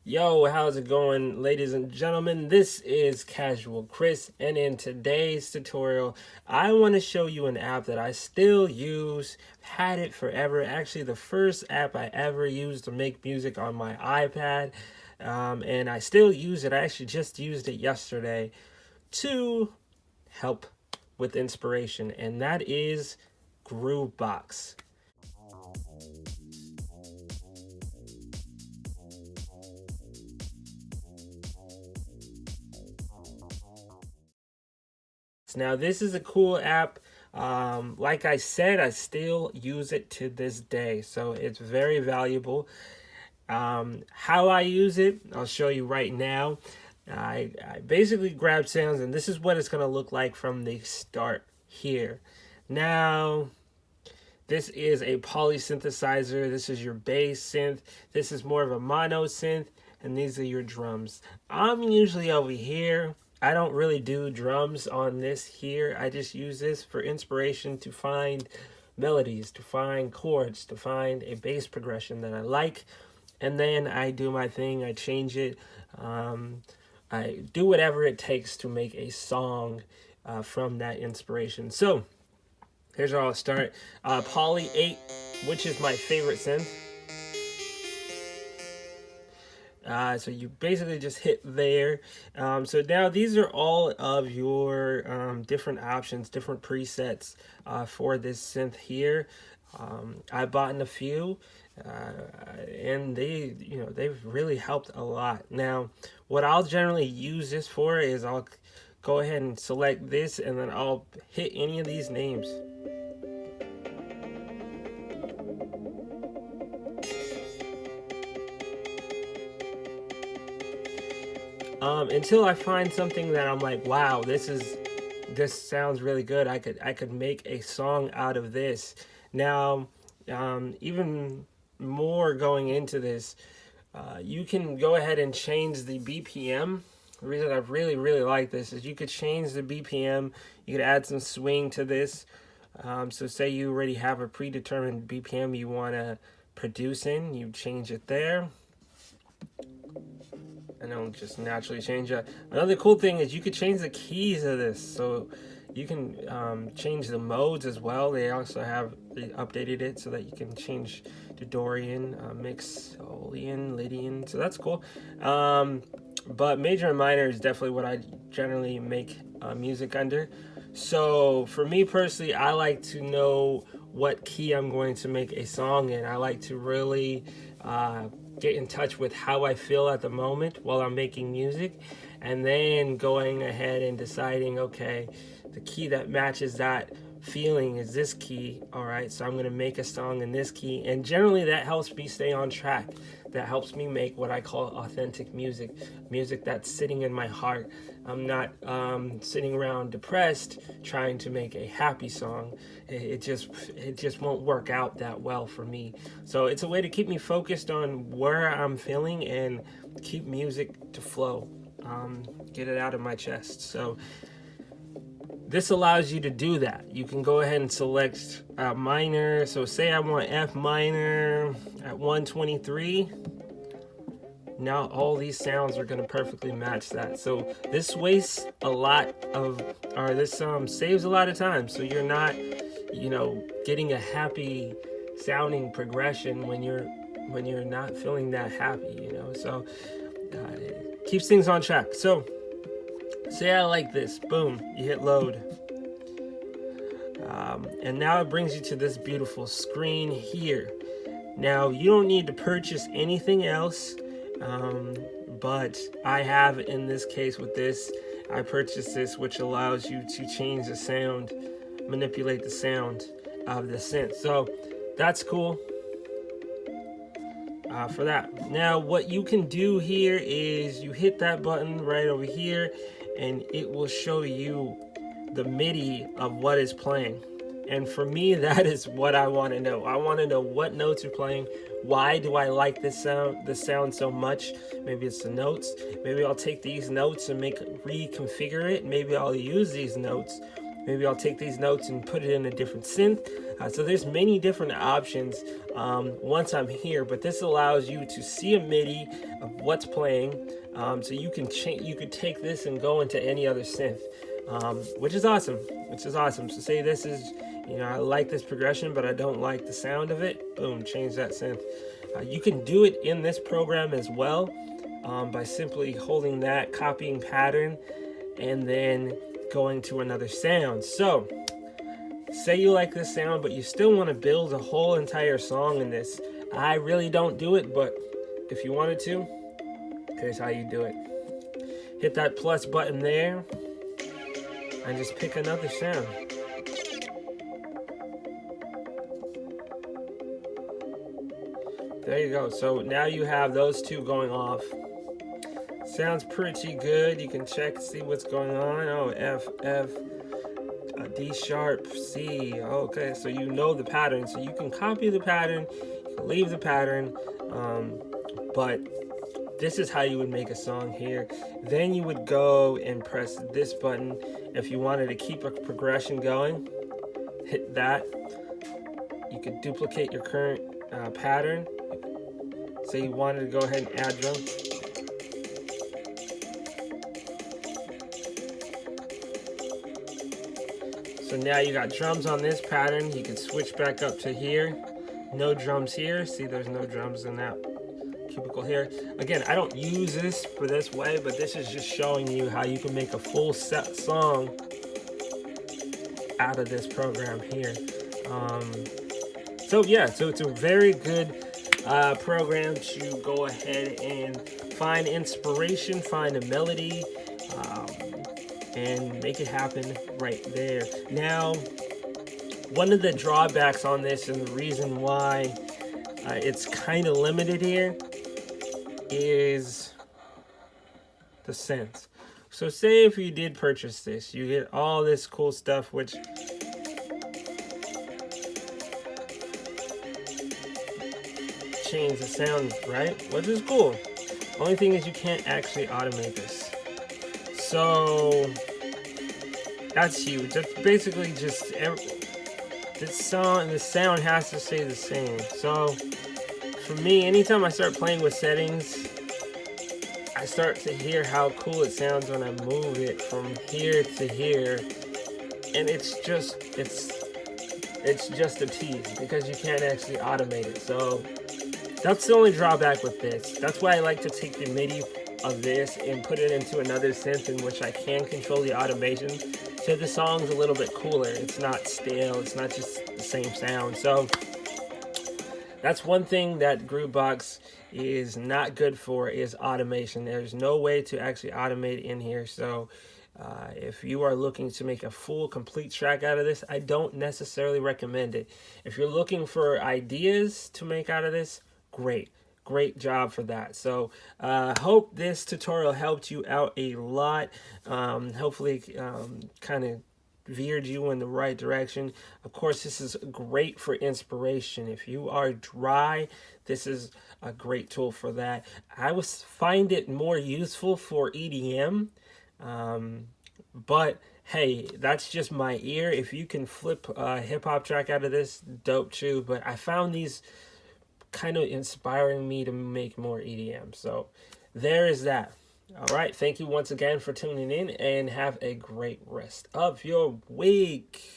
Yo, how's it going, ladies and gentlemen? This is Casual Chris, and in today's tutorial, I want to show you an app that I still use, had it forever. Actually, the first app I ever used to make music on my iPad, and I still use it. I actually just used it yesterday to help with inspiration, and that is Groovebox. Now, this is a cool app. Like I said, I still use it to this day, so it's very valuable. How I use it, I'll show you right now. I basically grab sounds, and this is what it's going to look like from the start here. Now, this is a polysynthesizer. This is your bass synth. This is more of a mono synth, and these are your drums. I'm usually over here. I don't really do drums on this here. I just use this for inspiration to find melodies, to find chords, to find a bass progression that I like. And then I do my thing. I change it. I do whatever it takes to make a song from that inspiration. So here's where I'll start. Poly 8, which is my favorite synth. So you basically just hit there. So now these are all of your different options, different presets for this synth here. I bought in a few, and they've really helped a lot. Now, what I'll generally use this for is I'll go ahead and select this, and then I'll hit any of these names. Until I find something that I'm like, wow, this sounds really good. I could make a song out of this. Now, even more going into this, you can go ahead and change the BPM. The reason I really like this is you could change the BPM. You could add some swing to this. So say you already have a predetermined BPM you want to produce in, you change it there. And it'll just naturally change that. Another cool thing is you could change the keys of this, so you can change the modes as well. They also have updated it so that you can change to Dorian, Mixolydian, Lydian, so that's cool. But major and minor is definitely what I generally make music under. So for me personally, I like to know what key I'm going to make a song in. I like to really get in touch with how I feel at the moment while I'm making music, and then going ahead and deciding, okay, the key that matches that feeling is this key. All right, so I'm going to make a song in this key, and generally that helps me stay on track. That helps me make what I call authentic music that's sitting in my heart. I'm not sitting around depressed trying to make a happy song. It just won't work out that well for me. So it's a way to keep me focused on where I'm feeling and keep music to flow, get it out of my chest. So this allows you to do that. You can go ahead and select minor. So say I want F minor at 123. Now all these sounds are going to perfectly match that. So this wastes a lot of, or this saves a lot of time. So you're not, getting a happy sounding progression when you're not feeling that happy. So it keeps things on track. So say I like this, boom, you hit load. And now it brings you to this beautiful screen here. Now you don't need to purchase anything else, but I have, in this case with this, I purchased this, which allows you to change the sound, manipulate the sound of the synth. So that's cool. For that. Now what you can do here is you hit that button right over here, and it will show you the MIDI of what is playing. And for me, that is what I want to know. I want to know what notes are playing. Why do I like this sound so much? Maybe it's the notes. Maybe I'll take these notes and reconfigure it. Maybe I'll use these notes Maybe I'll take these notes and put it in a different synth. So there's many different options once I'm here, but this allows you to see a MIDI of what's playing. So you can you could take this and go into any other synth, which is awesome. So say this is, I like this progression, but I don't like the sound of it. Boom, change that synth. You can do it in this program as well by simply holding that, copying pattern, and then going to another sound. So say you like this sound, but you still want to build a whole entire song in this. I really don't do it, but if you wanted to, here's how you do it. Hit that plus button there and just pick another sound. There you go. So now you have those two going off. Sounds pretty good. You can check, see what's going on. Oh, F, D sharp, C. Okay, so you know the pattern. So you can copy the pattern, you can leave the pattern, but this is how you would make a song here. Then you would go and press this button. If you wanted to keep a progression going, hit that. You could duplicate your current pattern. Say you wanted to go ahead and add drum. So now you got drums on this pattern. You can switch back up to here. No drums here. See, there's no drums in that cubicle here. Again, I don't use this for this way, but this is just showing you how you can make a full set song out of this program here. So yeah, so it's a very good program to go ahead and find inspiration, find a melody, and make it happen right there. Now, one of the drawbacks on this and the reason why it's kind of limited here is the synths. So say if you did purchase this, you get all this cool stuff, which change the sound, right? Which is cool. Only thing is you can't actually automate this. So that's huge. That's basically just the sound has to stay the same. So for me, anytime I start playing with settings, I start to hear how cool it sounds when I move it from here to here, and it's just a tease because you can't actually automate it. So that's the only drawback with this. That's why I like to take the MIDI of this and put it into another synth in which I can control the automation, so the song's a little bit cooler. It's not stale, it's not just the same sound. So that's one thing that Groovebox is not good for, is automation. There's no way to actually automate in here. So if you are looking to make a full complete track out of this, I don't necessarily recommend it. If you're looking for ideas to make out of this, great job for that. So hope this tutorial helped you out a lot. Hopefully kind of veered you in the right direction. Of course, this is great for inspiration. If you are dry, this is a great tool for that. I would find it more useful for EDM, but hey, that's just my ear. If you can flip a hip-hop track out of this, dope too. But I found these kind of inspiring me to make more EDM. So there is that. All right, thank you once again for tuning in, and have a great rest of your week.